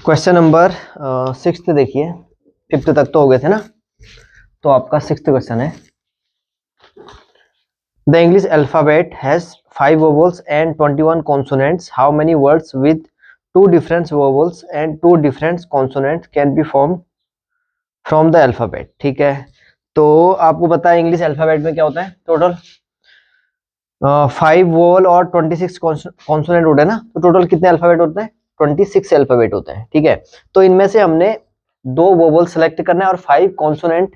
Question number 6 देखिए, 5th तक तो हो गए थे ना, तो आपका 6th क्वेश्चन है। The English alphabet has 5 vowels and 21 consonants. How many words with 2 different vowels and 2 different consonants can be formed from the alphabet. ठीक है, तो आपको पता है इंग्लिश अल्फाबेट में क्या होता है, टोटल 5 वोवल और 26 कॉन्सोनेंट होते हैं ना, तो टोटल कितने अल्फाबेट होते हैं, 26 अल्फाबेट होते हैं। ठीक है, तो इनमें से हमने 2 वोवल सेलेक्ट करना है और 5 कॉन्सोनेंट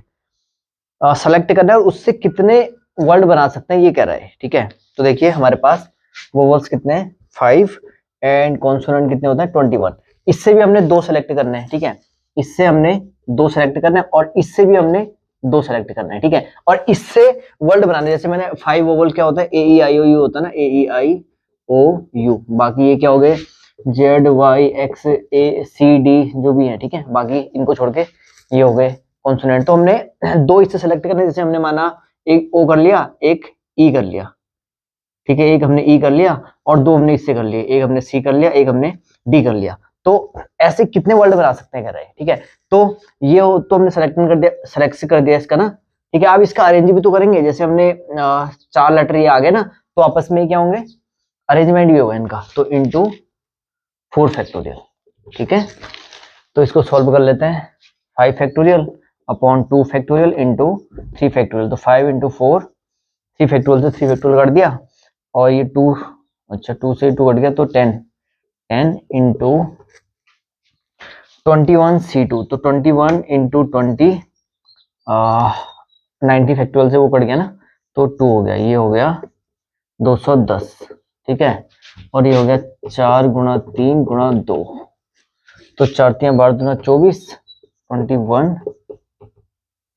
सेलेक्ट करना है, और उससे कितने वर्ड बना सकते हैं ये कह रहा है। ठीक है, तो देखिए हमारे पास वोवल्स कितने हैं, 5 एंड कॉन्सोनेंट कितने होते हैं, 21। इससे भी हमने 2 सेलेक्ट करने हैं। ठीक है, इससे हमने 2 सेलेक्ट करना है और इससे भी हमने 2 सेलेक्ट करना है। ठीक है, और इससे वर्ड बनाने, जैसे मैंने 5 वोवल क्या होता है, ए ई आई ओ यू होता है ना, ए ई आई ओ यू। बाकी ये क्या हो गए, जेड वाई एक्स ए सी डी जो भी है। ठीक है, बाकी इनको छोड़ के ये हो गए कॉन्सोनेंट। तो हमने 2 इससे सेलेक्ट करने, जैसे हमने माना एक ओ कर लिया, एक ई कर लिया। ठीक है, एक हमने ई कर लिया और 2 हमने इससे कर लिए, एक हमने सी कर लिया, एक हमने डी कर लिया। तो ऐसे कितने वर्ड बना सकते हैं कह रहे हैं। ठीक है, तो ये तो हमने सेलेक्ट कर दिया इसका ना। ठीक है, अब इसका अरेंज भी तो करेंगे, जैसे हमने 4 लेटर ये आ गए ना, तो आपस में क्या होंगे, अरेंजमेंट भी होगा इनका, तो इंटू 4 फैक्टोरियल। ठीक है, तो इसको सॉल्व कर लेते हैं, 5 factorial upon 2 factorial into 3 factorial. तो 5 इंटू 4, 3 फैक्टोरियल से 3 फैक्टोरियल कर दिया, और ये 2, अच्छा 2 से 2 कट गया, तो 10 इंटू 21 C2, तो 21 इंटू 20 90 फैक्टोरियल से वो कट गया ना, तो 2 हो गया, ये हो गया 210। ठीक है, और ये हो गया 4 गुणा 3 गुणा 2, तो 4 3 12 दूना 24, 21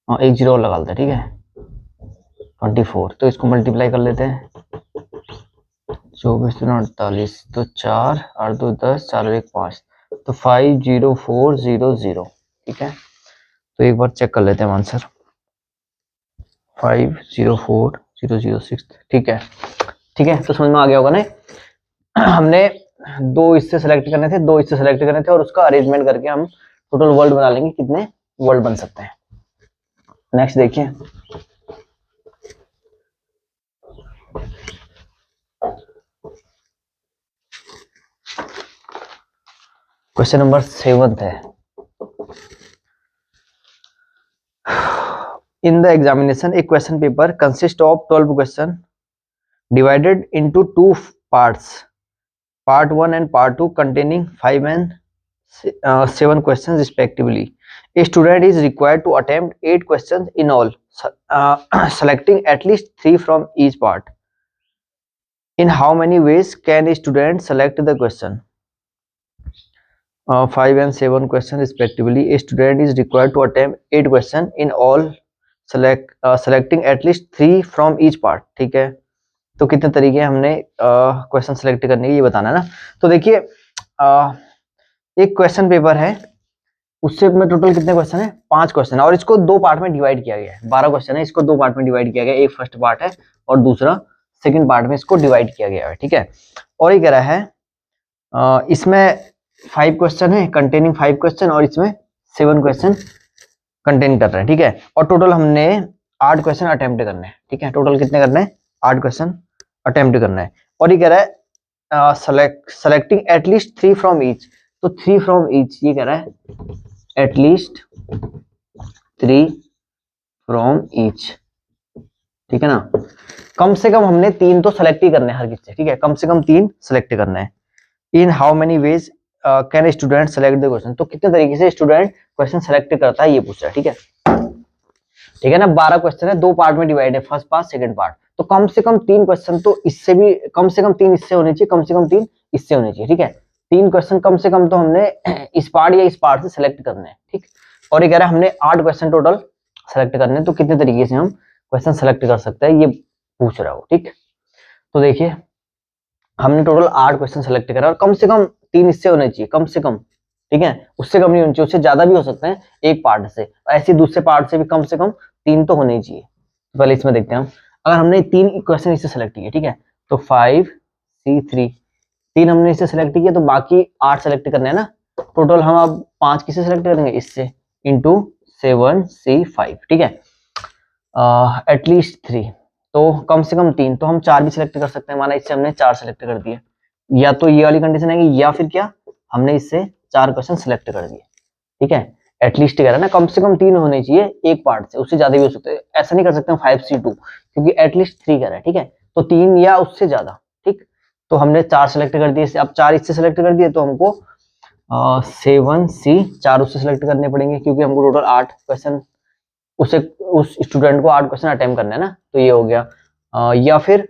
और एक जीरो लगा लेते हैं। ठीक है, 24, तो इसको मल्टीप्लाई कर लेते हैं, 24 दूना 48, तो 4 8 2 10, 4 और 1 5, तो 50400। ठीक है, तो एक बार चेक कर लेते हैं आंसर, 504006। ठीक है, ठीक है, तो समझ में आ गया होगा ना। हमने 2 इससे सेलेक्ट करने थे, 2 इससे सेलेक्ट करने थे, और उसका अरेंजमेंट करके हम टोटल वर्ड बना लेंगे, कितने वर्ड बन सकते हैं। नेक्स्ट देखिए, क्वेश्चन नंबर 7 है। In the examination, a question paper consists of 12 questions divided into 2 parts, part 1 and part 2, containing 5 and 7 questions respectively. A student is required to attempt 8 questions in all, selecting at least 3 from each part. In how many ways can a student select the question? 5 and 7 questions respectively. A student is required to attempt 8 questions in all, selecting at least 3 from each part. ठीक है, तो कितने तरीके हमने question select करने के, ये बताना है ना। तो देखिए एक क्वेश्चन पेपर है, उससे में टोटल कितने क्वेश्चन है, 5 क्वेश्चन है, और इसको 2 पार्ट में डिवाइड किया गया है। 12 क्वेश्चन है, इसको 2 पार्ट में डिवाइड किया गया है, एक फर्स्ट पार्ट है और दूसरा सेकंड पार्ट में इसको डिवाइड किया गया है। ठीक है, और ये कह रहा है इसमें 5 क्वेश्चन है, कंटेनिंग 5 क्वेश्चन, और इसमें 7 क्वेश्चन कंटेन कर रहे हैं। ठीक है, और टोटल हमने 8 क्वेश्चन अटेम्प्ट करने हैं। ठीक है, टोटल कितने करने हैं, 8 क्वेश्चन अटेम्प्ट करना है, और ये कह रहा है सेलेक्टिंग एटलीस्ट 3 फ्रॉम ईच, तो 3 फ्रॉम ईच, ये कह रहा है एटलीस्ट 3 फ्रॉम ईच। ठीक है ना, कम से कम हमने 3 तो सेलेक्ट ही करने हैं हर किसी से। ठीक है, कम से कम 3 सेलेक्ट करना है। In how many ways can student select the question, तो कितने तरीके से स्टूडेंट क्वेश्चन सेलेक्ट करता है ये पूछ रहा है। ठीक है, ठीक है ना, 12 क्वेश्चन है, 2 पार्ट में डिवाइड है, फर्स्ट पार्ट सेकंड पार्ट, तो कम से कम 3 क्वेश्चन तो इससे भी, कम से कम 3 इससे होने चाहिए, कम से कम 3 इससे होने चाहिए। ठीक है, 3 क्वेश्चन कम से कम तो हमने इस पार्ट या इस पार्ट से सेलेक्ट करने हैं। ठीक, और ये कह रहा है हमने 8 क्वेश्चन टोटल सेलेक्ट करने हैं, तो कितने तरीके से हम क्वेश्चन सेलेक्ट कर सकते हैं ये पूछ रहा हो। ठीक, तो देखिए हमने टोटल 8 क्वेश्चन सेलेक्ट करा, और कम से कम 3 इससे होने चाहिए, कम से कम। ठीक है, उससे कम नहीं होनी चाहिए, उससे ज्यादा भी हो सकते हैं एक पार्ट से, ऐसे दूसरे पार्ट से भी कम से कम 3 तो होने ही चाहिए। तो पहले इसमें देखते हैं हम, अगर हमने 3 क्वेश्चन इससे सेलेक्ट किए, ठीक है, तो 5 C3 3 हमने इससे सेलेक्ट किया तो बाकी 8 सेलेक्ट करने हैं ना। टोटल हम अब 5 किससे सेलेक्ट करेंगे, इससे, इंटू 7C5, ठीक है। एटलीस्ट 3, तो कम से कम 3, तो हम 4 भी सिलेक्ट कर सकते हैं। माना इससे हमने 4 सेलेक्ट कर दिए, या तो ये वाली कंडीशन आएगी, या फिर क्या, हमने इससे 4 क्वेश्चन सिलेक्ट कर दिए, ठीक है। एटलीस्ट कह रहा है ना, कम से कम 3 होने चाहिए एक पार्ट से, उससे ज्यादा भी हो सकते हैं। ऐसा नहीं कर सकते हम 5C2, क्योंकि एटलीस्ट 3 कह रहा है, ठीक है। तो 3 या उससे ज्यादा, ठीक। तो हमने 4 सेलेक्ट कर दिए, अब 4 इससे सेलेक्ट कर दिए, तो हमको 7C 4 उससे सेलेक्ट करने पड़ेंगे, क्योंकि हमको टोटल 8 क्वेश्चन उस स्टूडेंट को 8 क्वेश्चन अटेम्प्ट करना है ना। तो ये हो गया। या फिर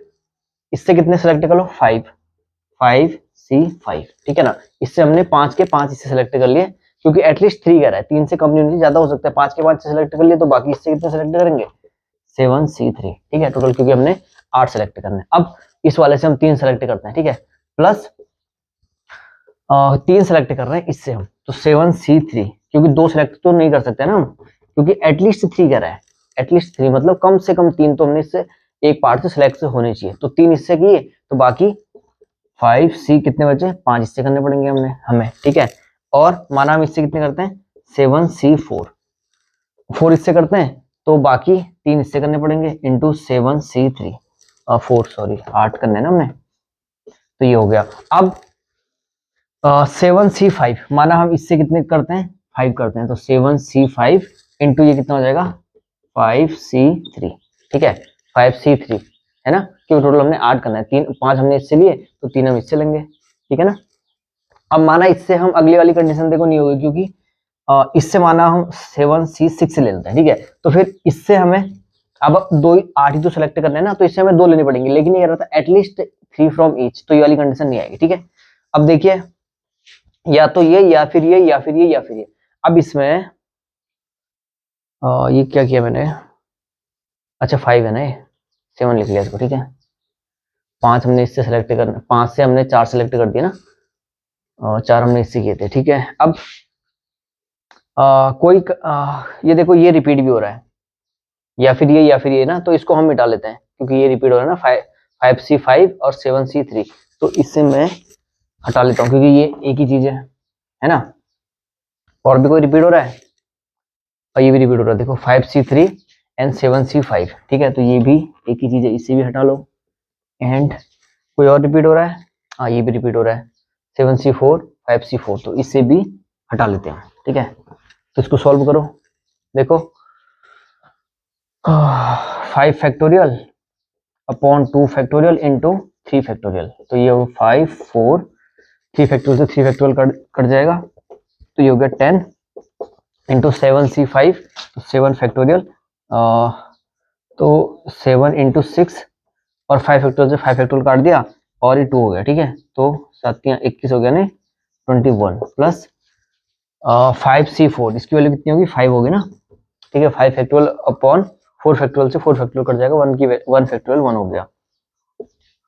इससे कितने सेलेक्ट कर लो, 5C5, ठीक है ना। इससे हमने 5 के 5 इससे सेलेक्ट कर लिए, क्योंकि एटलीस्ट 3 कह रहा है, 3 से कम नहीं होनी, ज्यादा हो सकता है। 5 के 5 से सेलेक्ट कर लिए, तो बाकी इससे कितने सेलेक्ट करेंगे, 7C3, ठीक है, टोटल, क्योंकि हमने 8 सेलेक्ट करने। अब इस वाले से हम 3 सेलेक्ट करते हैं, ठीक है, प्लस 3 सेलेक्ट कर रहे हैं इससे हम, तो 7C3, क्योंकि 2 सेलेक्ट तो नहीं कर सकते ना हम, क्योंकि एटलीस्ट 3 कह रहा है। एटलीस्ट 3 मतलब कम से कम 3 तो हमने इससे एक पार्ट से सिलेक्ट होने चाहिए। तो 3 इससे किए, तो बाकी 5C कितने बचे, 5 इससे करने पड़ेंगे हमें, ठीक है। और माना हम इससे कितने करते हैं, 7C4, 4 इससे करते हैं, तो बाकी 3 इससे करने पड़ेंगे, इंटू 7C3, 4 सॉरी 8 करने ना हमने। तो ये हो गया। अब 7C5, माना हम इससे कितने करते हैं, 5 करते हैं, तो 7C5 इंटू ये कितना हो जाएगा, 5C3, ठीक है, 5C3 है ना, क्योंकि टोटल हमने 8 करना है। 5 हमने इससे लिए, तो 3 हम इससे लेंगे, ठीक है ना। अब माना इससे हम अगली वाली कंडीशन देखो नहीं होगी, क्योंकि इससे माना हम 7C6 ले लेते हैं, ठीक है। तो फिर इससे हमें अब 8 ही तो सेलेक्ट करने हैं ना, तो इससे हमें 2 लेने पड़ेंगे, लेकिन ये कह रहा था एटलीस्ट 3 फ्रॉम ईच, तो ये वाली कंडीशन नहीं आएगी, ठीक है। अब देखिए, या तो ये, या फिर ये, या फिर ये, या फिर ये। अब इसमें ये क्या किया मैंने, अच्छा 5 है ना, ये 7 लिख लिया इसको, ठीक है। 5 हमने इससे सेलेक्ट करना, 5 से हमने 4 सेलेक्ट कर दिया ना, और 4 हमने इससे किए थे, ठीक है। अब ये देखो, ये रिपीट भी हो रहा है, या फिर ये, या फिर ये ना, तो इसको हम मिटा लेते हैं, क्योंकि ये रिपीट हो रहा है ना, 5C5 और 7C3, तो इससे मैं हटा लेता हूँ, क्योंकि ये एक ही चीज है ना। और भी कोई रिपीट हो रहा है, और ये भी रिपीट हो रहा है, देखो 5C3 एंड 7C5, ठीक है, तो ये भी एक ही चीज है, इसे भी हटा लो। एंड कोई और रिपीट हो रहा है, हाँ ये भी रिपीट हो रहा है, 7C4 5C4, तो इससे भी हटा लेते हैं, ठीक है। तो इसको सॉल्व करो, देखो 5 factorial upon 2 factorial into 3 factorial, तो ये हो 5 4, 3 फैक्टोरियल से 3 फैक्टोरियल कट जाएगा, तो ये हो गया 10 इंटू 7C5, तो 7 फैक्टोरियल, तो 7 इंटू 6 और 5 फैक्टोरियल से 5 फैक्टोरियल काट दिया, और ये 2 हो गया, ठीक है। तो 7 21 हो गया ना, 21 प्लस 5C4, इसकी वैल्यू कितनी होगी, 5 होगी ना, ठीक है। 5 फैक्टोरियल अपॉन 4 फैक्टोरियल से 4 फैक्टोरियल कट जाएगा, 1 फैक्टोरियल 1 हो गया,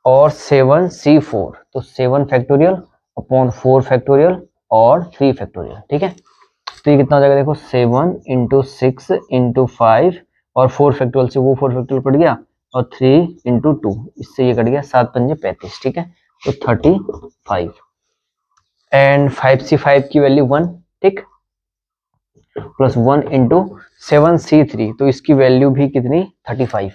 और 7C4, तो 7 फैक्टोरियल अपॉन 4 फैक्टोरियल और 3 फैक्टोरियल, ठीक है। तो ये कितना हो जाएगा, देखो 7 इंटू 6 इंटू 5 और 4 फैक्टोरियल से वो 4 फैक्टोरियल कट गया, और 3 इंटू 2, इससे ये कट गया, 7 पंजे 35, ठीक है, तो 35 एंड 5C5 की वैल्यू 1, ठीक, प्लस 1 इंटू 7C3, तो इसकी वैल्यू भी कितनी, 35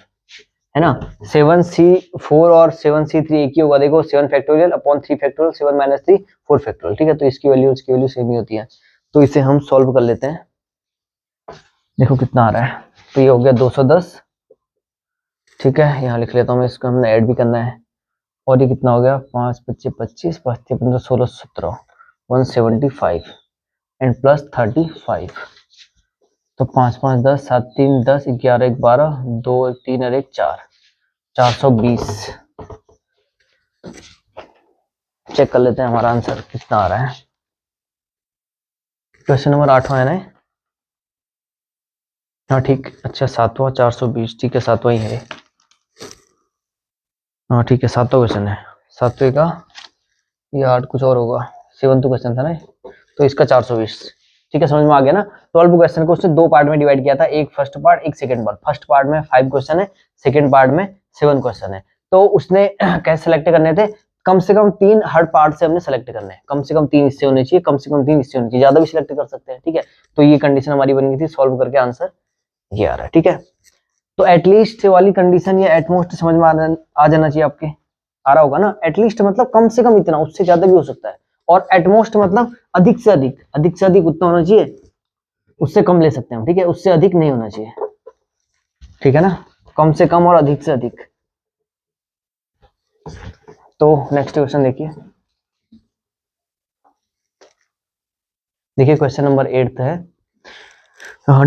है ना। 7C4 और 7C3 एक ही होगा, देखो 7 factorial upon 3 factorial, 7 minus 3 4 factorial, ठीक है। तो इसकी वैल्यू सेम ही होती है, तो इसे हम सॉल्व कर लेते हैं, देखो कितना आ रहा है। तो ये हो गया 210, ठीक है, यहाँ लिख लेता हूँ मैं, इसको हमने ऐड भी करना है। और ये कितना हो गया, 5 25 25 5 15 16 17 175 एंड प्लस 35, तो 5 5 10 7 3 10 11 1 12 2 1 3 और 1 4, 420। चेक कर लेते हैं हमारा आंसर कितना आ रहा है। क्वेश्चन नंबर 8वां है ना, हाँ ठीक, अच्छा 7वां 420, ठीक है 7वां ही है, हाँ ठीक है 7वां क्वेश्चन है, 7वें का, ये 8 कुछ और होगा, 7वां क्वेश्चन था ना, तो इसका 420, ठीक है, समझ में आ गया ना। 12 क्वेश्चन को उसने 2 पार्ट में डिवाइड किया था, एक फर्स्ट पार्ट एक सेकंड पार्ट। फर्स्ट पार्ट में 5 क्वेश्चन है, सेकंड पार्ट में 7 क्वेश्चन है। तो उसने कैसे सेलेक्ट करने थे, कम से कम 3 हर पार्ट से हमने सेलेक्ट करने हैं, कम से कम 3 हिस्से होने चाहिए, कम से कम 3 हिस्से होने चाहिए, ज्यादा भी सिलेक्ट कर सकते हैं, ठीक है। तो ये कंडीशन हमारी बन गई थी, सॉल्व करके आंसर ये आ रहा है, ठीक है। तो एटलीस्ट वाली कंडीशन या एटमोस्ट समझ में आ जाना चाहिए आपके, आ रहा होगा ना। एटलीस्ट मतलब कम से कम इतना, उससे ज्यादा भी हो सकता है, और एटमोस्ट मतलब अधिक से अधिक, अधिक से अधिक उतना होना चाहिए, उससे कम ले सकते हैं हम, ठीक है, उससे अधिक नहीं होना चाहिए, ठीक है ना, कम से कम और अधिक से अधिक। तो नेक्स्ट क्वेश्चन देखिए, क्वेश्चन नंबर 8 है,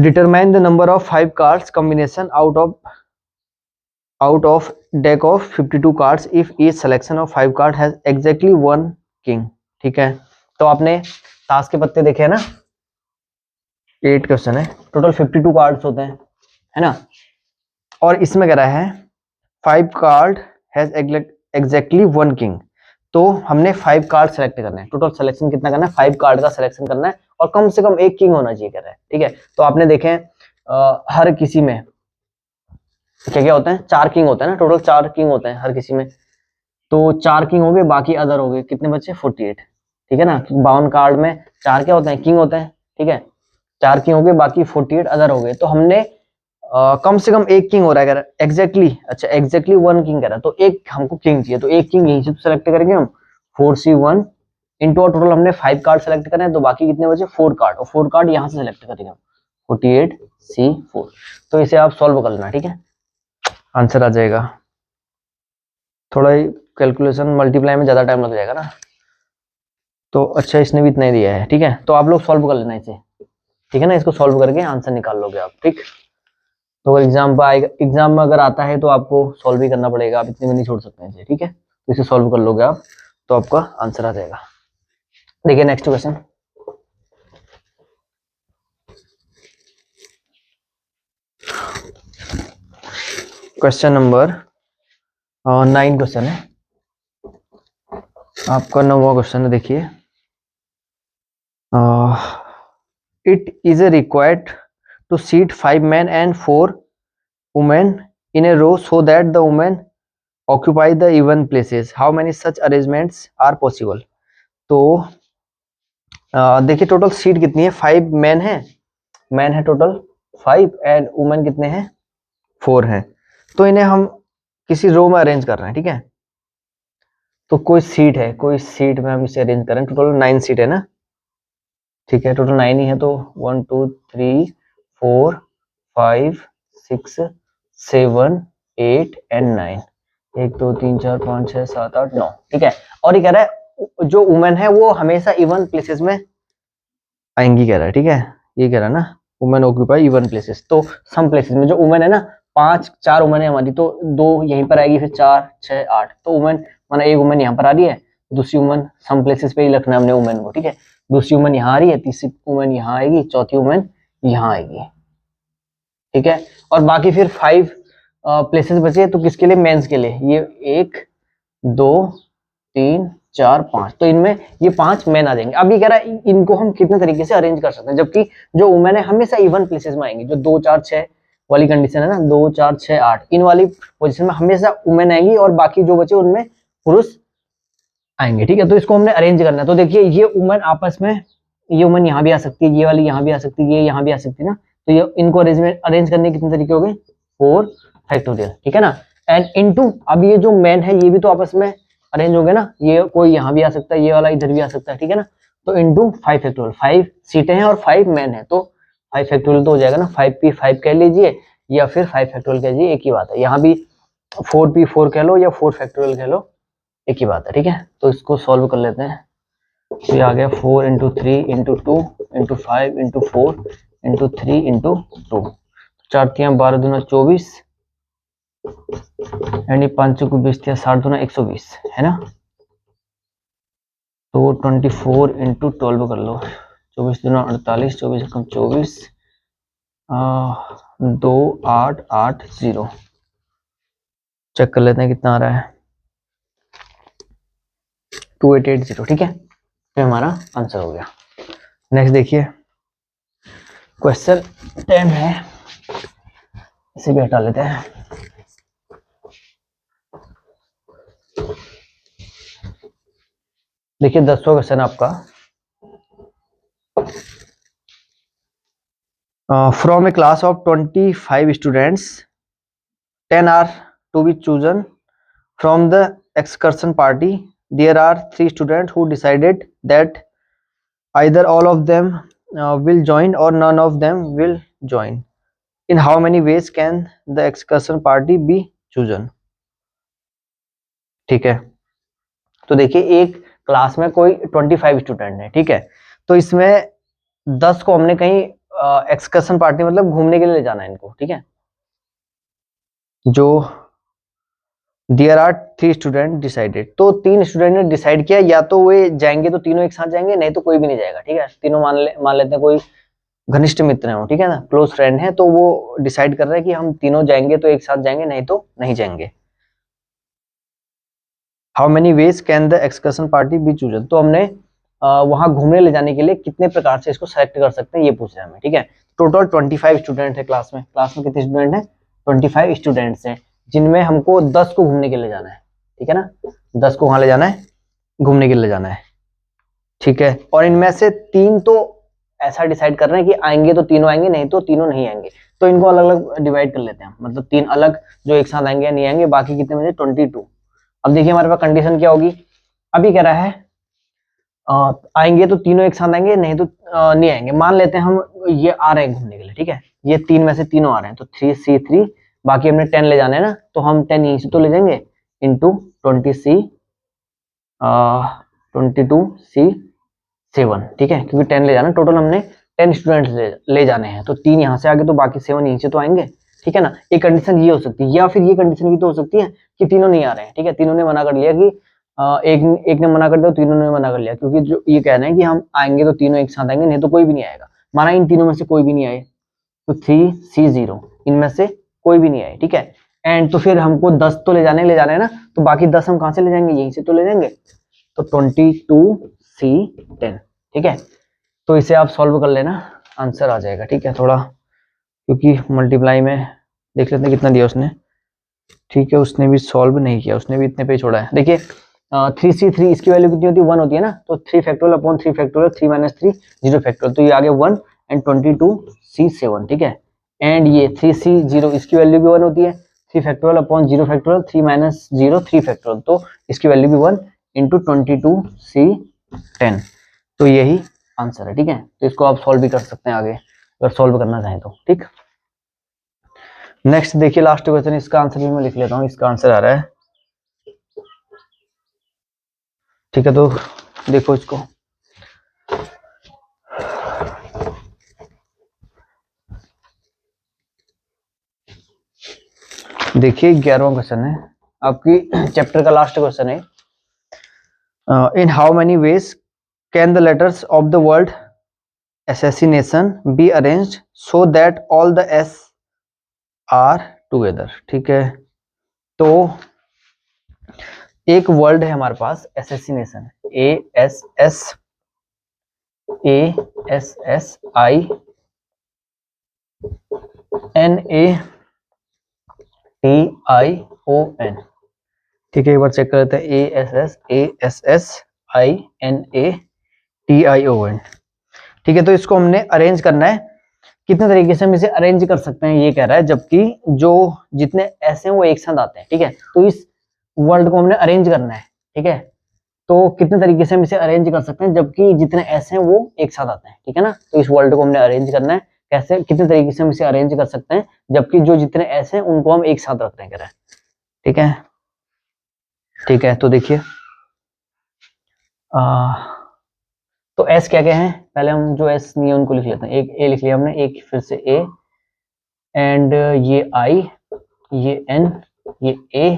determine the number of 5 cards combination out of deck of 52 cards if each selection of 5 card has exactly 1 king, ठीक है। तो आपने ताश के पत्ते देखे हैं ना, 8 क्वेश्चन है, टोटल 52 कार्ड्स होते हैं, है ना। और इसमें कह रहा है 5 कार्ड हैज एग्जैक्टली 1 किंग। तो हमने 5 कार्ड सेलेक्ट करने हैं, टोटल सिलेक्शन कितना करना है, 5 कार्ड का सिलेक्शन करना है, और कम से कम एक किंग होना चाहिए कह रहा है, ठीक है। तो आपने देखे हर किसी में क्या क्या होते हैं, 4 किंग होते हैं ना, टोटल 4 किंग होते हैं हर किसी में। तो 4 किंग हो गए, बाकी अदर हो गए, कितने बचे 48, ठीक है ना। 52 कार्ड में 4 क्या होते हैं, किंग होते हैं, ठीक है। 4 किंग हो गए, बाकी 48 अदर हो गए। तो हमने कम से कम एक किंग हो रहा है एग्जैक्टली, अच्छा एग्जैक्टली 1 किंग कह रहा है, तो एक हमको किंग चाहिए, तो एक किंग यहीं से सेलेक्ट करेंगे हम, 4C1 इंटू, टोटल हमने 5 कार्ड सेलेक्ट करें हैं, तो बाकी कितने बचे 4 कार्ड, और 4 कार्ड यहाँ से सेलेक्ट करेंगे हम, 48C4। तो इसे आप सॉल्व कर लेना, ठीक है, आंसर आ जाएगा। थोड़ा कैलकुलेशन मल्टीप्लाई में ज्यादा टाइम लग जाएगा ना, तो अच्छा इसने भी इतना ही दिया है, ठीक है। तो आप लोग सॉल्व कर लेना इसे, ठीक है ना, इसको सॉल्व करके आंसर निकाल लोगे आप, ठीक। तो एग्जाम पर आएगा, एग्जाम में अगर आता है तो आपको सॉल्व भी करना पड़ेगा, आप इतने में नहीं छोड़ सकते हैं इसे, ठीक है। तो इसे सॉल्व कर लोगे आप तो आपका आंसर आ जाएगा। देखिए next question, question number 9 question है आपका, 9वां क्वेश्चन है। देखिए, it is required to seat 5 men and 4 women in a row so that the women occupy the even places. How many such arrangements are possible? तो देखिए total seat कितनी है, 5 man है, मैन है टोटल 5, एंड वुमेन कितने हैं 4 हैं। तो इन्हें हम किसी रो में अरेंज कर रहे हैं, ठीक है। तो कोई सीट है, कोई सीट में हम इसे अरेंज करें, टोटल 9 सीट है ना, ठीक है, टोटल 9 ही है। तो 1 2 3 4 5 6 7 8 एंड 9, 1 2 3 4 5 6 7 8 9, ठीक है। और ये कह रहा है जो वुमेन है वो हमेशा इवन प्लेसेस में आएंगी कह रहा है, ठीक है। ये कह रहा है ना, वुमेन ऑक्यूपाई इवन प्लेसेस, तो सम प्लेसेस में जो वुमेन है ना, 4 वुमेन है हमारी, तो 2 यहीं पर आएगी, फिर 4 6 8, तो वुमेन माना एक वुमेन यहाँ पर आ रही है, दूसरी वुमेन सम प्लेसेस पे ही रखना है हमने वुमेन को, ठीक है। दूसरी वुमेन यहाँ आ रही है, तीसरी वुमेन यहाँ आएगी, चौथी वुमेन यहाँ आएगी, ठीक है। और बाकी फिर 5 प्लेसेस बचे, तो किसके लिए, मेंस के लिए, ये 1 2 3 4 5, तो इनमें ये 5 मैन आ जाएंगे। अब ये कह रहा है इनको हम कितने तरीके से अरेंज कर सकते हैं, जबकि जो वुमेन है हमेशा इवन प्लेसेस में आएंगी, जो 2 4 6 वाली कंडीशन है ना, 2 4 6 8, इन वाली पोजीशन में हमेशा वुमेन आएंगी, और बाकी जो बचे उनमें पुरुष आएंगे, ठीक है। तो इसको हमने अरेंज करना है। तो देखिए ये वुमेन आपस में, ये वुमेन यहाँ भी आ सकती है, ये वाली यहाँ भी आ सकती है, ये यहाँ भी आ सकती है ना, तो ये इनको अरेंज करने के कितने तरीके हो गए, 4 फैक्टोरियल, ठीक है ना। एंड इनटू, अब ये जो मैन है ये भी तो आपस में अरेंज हो गए ना, ये कोई यहाँ भी आ सकता है, ये वाला इधर भी आ सकता है, ठीक है ना। तो इनटू 5 फैक्टोरियल, 5 सीटें हैं और 5 मैन है, तो 5 फैक्टोरियल तो हो जाएगा ना, 5p5 कह लीजिए या फिर 5 फैक्टोरियल कह लीजिए, एक ही बात है। यहाँ भी 4p4 कह लो या 4 फैक्टोरियल कह लो, एक ही बात है, ठीक है। तो इसको सॉल्व कर लेते हैं। तो ये आ गया 4 × 3 × 2 × 5 × 4 × 3 × 2, 4 3 12 दूना 24, यानी 5 को 20 60 दूना 120, है ना। तो 24 × 12 कर लो, 24 दूना 48, 24 कम 24, 2 8 8 0, चेक कर लेते हैं कितना आ रहा है, 2880, ठीक है। ये हमारा आंसर हो गया। नेक्स्ट देखिए, क्वेश्चन 10 है, इसे भी हटा लेते हैं। देखिए 10वां क्वेश्चन आपका, from a class of 25 students 10 are to be chosen from the excursion party, there are 3 student who decided that either all of them will join or none of them will join. In how many ways can the excursion party be chosen? ठीक है, तो देखिए एक class में कोई 25 student है, ठीक है, तो इसमें 10 को हमने कहीं एक्सकर्शन पार्टी मतलब घूमने के लिए ले जाना है इनको, ठीक है। जो देयर आर 3 स्टूडेंट डिसाइडेड, तो 3 स्टूडेंट ने डिसाइड किया, या तो वे जाएंगे तो तीनों एक साथ जाएंगे, नहीं तो कोई भी नहीं जाएगा, ठीक है। तीनों मान लेते हैं कोई घनिष्ठ मित्र हैं, ठीक है ना, क्लोज फ्रेंड है, तो वो डिसाइड कर रहे हैं कि हम तीनों जाएंगे तो एक साथ जाएंगे, नहीं तो नहीं जाएंगे। How many ways can the excursion party be chosen, तो हमने वहां घूमने ले जाने के लिए कितने प्रकार से इसको सेलेक्ट कर सकते हैं ये पूछ रहे हैं हमें, ठीक है। टोटल 25 स्टूडेंट है क्लास में कितने स्टूडेंट है, 25 स्टूडेंट्स हैं, जिनमें हमको 10 को घूमने के लिए जाना है, ठीक है ना, 10 को वहां ले जाना है, घूमने के लिए जाना है, ठीक है। और इनमें से 3 तो ऐसा डिसाइड कर रहे हैं कि आएंगे तो तीनों आएंगे, नहीं तो तीनों नहीं आएंगे, तो इनको अलग अलग डिवाइड कर लेते हैं, मतलब 3 अलग जो एक साथ आएंगे या नहीं आएंगे, बाकी कितने बचे 22। अब देखिए हमारे पास कंडीशन क्या होगी, अभी कह रहा है आएंगे तो तीनों एक साथ आएंगे, नहीं तो नहीं आएंगे। मान लेते हैं हम ये आ रहे हैं घूमने के लिए, ठीक है, ये 3 में से तीनों आ रहे हैं, तो 3C3, बाकी हमने 10 ले जाना है ना, तो हम 10 यहीं से तो ले जाएंगे इंटू 22C7, ठीक है, क्योंकि 10 ले जाना, टोटल हमने 10 स्टूडेंट्स ले जाने हैं, तो 3 यहाँ से आगे तो बाकी 7 यहीं से तो आएंगे, ठीक है ना। एक कंडीशन ये हो सकती है, या फिर ये कंडीशन भी तो हो सकती है कि तीनों नहीं आ रहे हैं, ठीक है, तीनों ने मना कर लिया कि एक ने मना कर दिया, तीनों ने मना कर लिया, क्योंकि जो ये कहना है कि हम आएंगे तो तीनों एक साथ आएंगे, नहीं तो कोई भी नहीं आएगा। माना इन तीनों में से कोई भी नहीं आए, तो 3C0 इनमें से कोई भी नहीं आए, ठीक है। एंड तो फिर हमको 10 तो ले जाने है ना, तो बाकी 10 हम कहां से ले जाएंगे, यहीं से तो ले जाएंगे, तो 22C10, ठीक है। तो इसे आप सॉल्व कर लेना, आंसर आ जाएगा, ठीक है। थोड़ा क्योंकि मल्टीप्लाई में देख लेते हैं कितना दिया उसने, ठीक है, उसने भी सॉल्व नहीं किया, उसने भी इतने पे छोड़ा है। देखिए 3C3 इसकी वैल्यू कितनी होती है, 1 होती है ना, तो 3 फैक्टोरियल अपॉन 3 फैक्टोरियल, 3 - 3 0 फैक्टोरियल, तो ये आगे 1 एंड 22C7, ठीक है। एंड ये 3C0 इसकी वैल्यू भी 1 होती है, 3 फैक्टोरियल अपॉन 0 फैक्टोरियल, 3 - 0 3 फैक्टोरियल, तो इसकी वैल्यू भी 1 इंटू 22C10, तो यही आंसर है, ठीक है। तो इसको आप सॉल्व भी कर सकते हैं आगे अगर सॉल्व करना चाहें तो, ठीक। नेक्स्ट देखिए लास्ट क्वेश्चन, इसका आंसर भी मैं लिख लेता हूँ, इसका आंसर आ रहा है, ठीक है, तो देखो इसको, देखिए 11वां क्वेश्चन है आपकी चैप्टर का लास्ट क्वेश्चन है, in how many ways can the letters of the word assassination be arranged so that all the S are together, ठीक है। तो एक वर्ड है हमारे पास assassination, ASSASSINATION, ठीक है, एक बार चेक कर लेते हैं, ASSASSINATION, ठीक है। तो इसको हमने अरेंज करना है, कितने तरीके से हम इसे अरेंज कर सकते हैं ये कह रहा है, जबकि जो जितने ऐसे हैं वो एक साथ आते हैं, ठीक है। तो इस वर्ड को हमने अरेंज करना है, ठीक है, तो कितने तरीके से हम इसे अरेंज कर सकते हैं जबकि जितने ऐसे हैं वो एक साथ आते हैं, ठीक है ना। तो इस वर्ड को हमने अरेंज करना है, कैसे कितने तरीके से हम इसे अरेंज कर सकते हैं जबकि जो जितने ऐसे हैं उनको हम एक साथ रखते हैं, कह रहा है, ठीक है, ठीक है। तो देखिए तो एस क्या क्या है, पहले हम जो एस नहीं है उनको लिख लेते हैं, एक ए लिख लिया हमने, एक फिर से ए, एंड ये आई, ये एन, ये ए,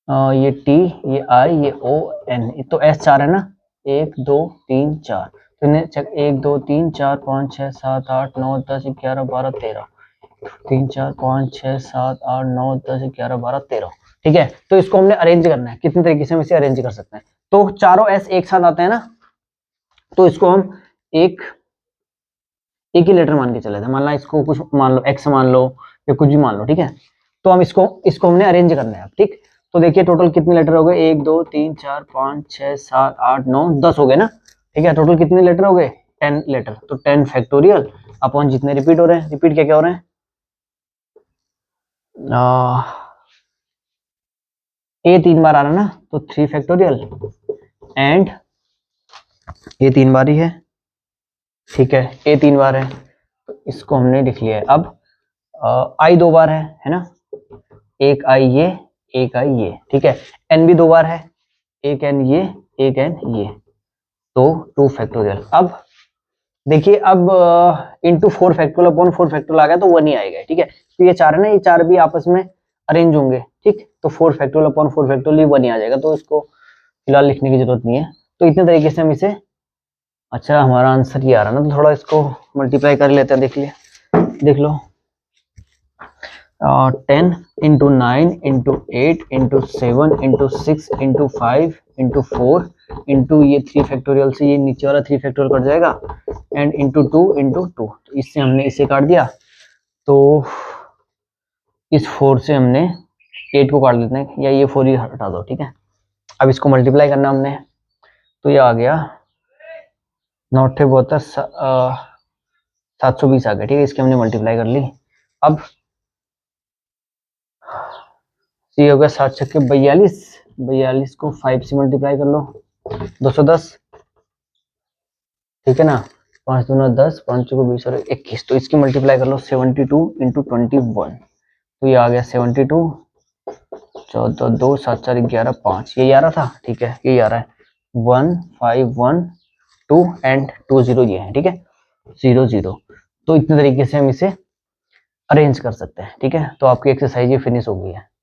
ये टी, ये आई, ये ओ एन, तो एस 4 है ना, 1 2 3 4, तो इन्हें चेक 1 2 3 4 5 6 7 8 9 10 11 12 13, 3 4 5 6 7 8 9 10 11 12 13, ठीक है। तो इसको हमने अरेंज करना है, कितने तरीके से हम इसे अरेंज कर सकते हैं, तो चारों एस एक साथ आते हैं ना, तो इसको हम एक ही लेटर मान के चले थे, मान लो इसको कुछ मान लो एक्स मान लो या कुछ भी मान लो, ठीक है। तो हम इसको हमने अरेंज करना है, ठीक। तो देखिए टोटल कितने लेटर हो गए, 1 2 3 4 5 6 7 8 9 10 हो गए ना, ठीक है। टोटल कितने लेटर हो गए, 10 लेटर। तो 10 फैक्टोरियल अपॉन जितने रिपीट हो रहे हैं, रिपीट क्या क्या हो रहे हैं, ए 3 बार आ रहा है ना, तो 3 फैक्टोरियल एंड ये 3 बार ही है, ठीक है। ए 3 बार है तो इसको हमने लिख लिया है। अब आई 2 बार है ना, एक आई ये, एक आई ये, ठीक है। एन भी 2 बार है, एक एन ये, एक एन ये, तो 2 फैक्टोरियल। अब देखिए अब इंटू 4 फैक्टोरियल अपॉन 4 फैक्टोरियल आ गया तो 1 ही आएगा, ठीक है। तो ये 4 है ना, ये 4 भी आपस में अरेंज होंगे, ठीक। तो 4 फैक्टोरियल अपॉन 4 फैक्टोरियल 1 ही आ जाएगा, तो इसको फिलहाल लिखने की जरूरत नहीं है। तो इतने तरीके से हम इसे, अच्छा हमारा आंसर ये आ रहा है ना, तो थोड़ा इसको मल्टीप्लाई कर लेते हैं, देख लो 10 into 9 into 8 into 7 into 6 into 5 into 4 into ये 3 फैक्टोरियल से ये नीचे वाला 3 फैक्टोरियल कट जाएगा एंड इंटू 2 इंटू 2, तो इससे हमने इसे काट दिया। तो इस 4 से हमने 8 को काट देते हैं, या ये 4 ही हटा दो, ठीक है। अब इसको मल्टीप्लाई करना हमने, तो ये आ गया 9 720 आ गया, ठीक है। इसकी हमने मल्टीप्लाई कर ली। अब ये हो गया 7 छक्के 42, 42 को 5 से मल्टीप्लाई कर लो 210, ठीक है ना। 5 दूना 10, 5 को 20 और 21, तो इसकी मल्टीप्लाई कर लो 72 इंटू 21, तो ये आ गया 72, 14 2 7 4 11 5, ये 11 था, ठीक है। ये 11 है, 1 5 1 2 एंड 2 0 ये है, ठीक है, 0 0। तो इतने तरीके से हम इसे अरेंज कर सकते हैं, ठीक है। तो आपकी एक्सरसाइज ये फिनिश हो गई है।